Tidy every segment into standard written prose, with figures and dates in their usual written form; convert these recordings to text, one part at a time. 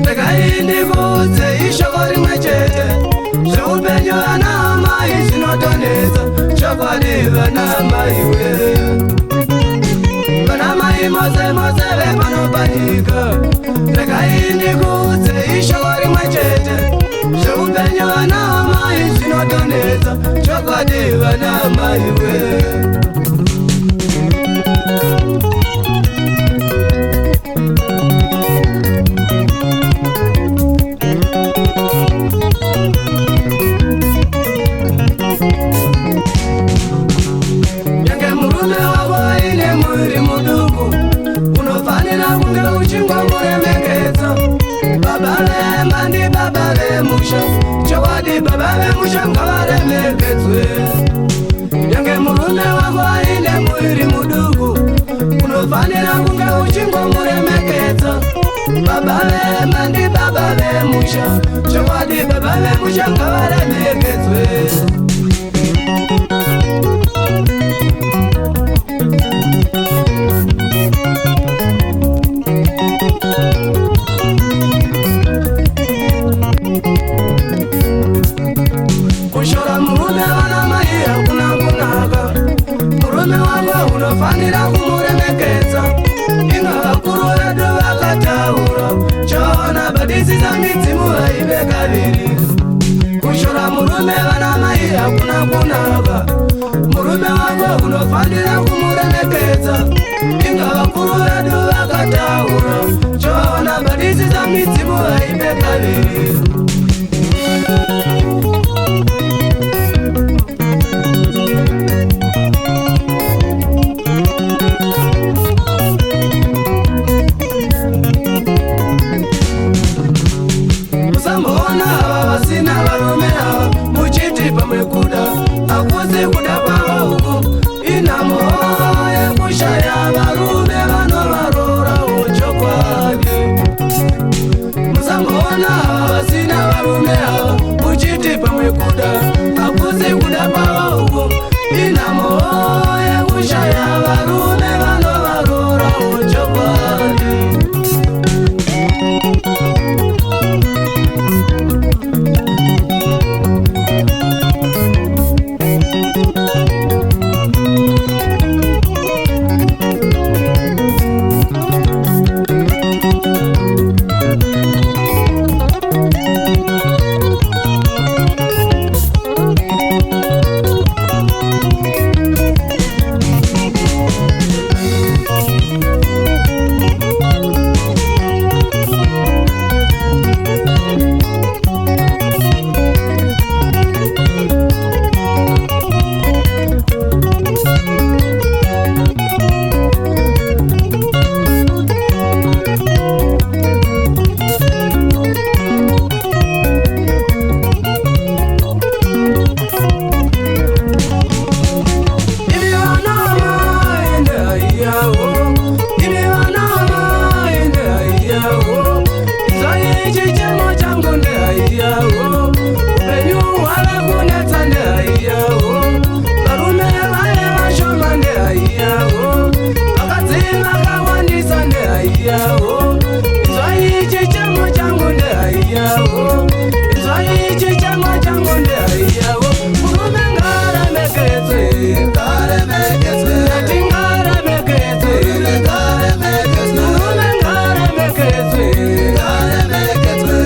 Rekaini kudze ishoko rimwe chete. Zveupenyu vana mai zvinotonetsa. Chokwadi vana mai we. Vana mai mose mose vepanopanika. Rekaini kudze ishoko rimwe chete. Zveupenyu vana mai zvinotonetsa. Chokwadi vana mai we. Chokwadi baba vemusha ngavaremekedzwe. Yange murume wako aine mwiri muduku, unofanira kunge uchingomuremekedza. Baba vemandi baba vemusha. Chokwadi baba vemusha ngavaremekedzwe. Unofanira kumuremekedza. Inga vakuru vedu vakataura. Choona badisi za midzimu vaive kaviri. Kushora murume vana mai hakuna kunaka. Murume wako unofanira kumuremekedza. Inga vakuru vedu vakataura. Choona badisi za midzimu vaive kaviri. Akuzi kuda kwa huku. Inamo yekushaya varume vanovarora uchokwadi. Musamona vasina varume uchiti pamwe kuda. Akuzi kuda kwa huku. Inamo yekushaya varume vanovarora uchokwadi. Kare meketswe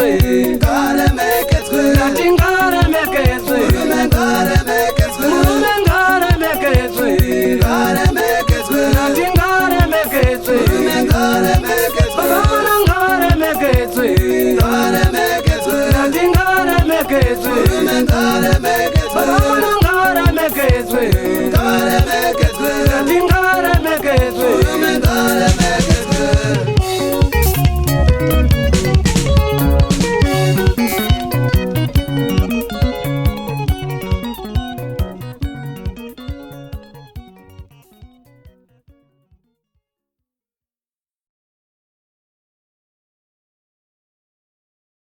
iwe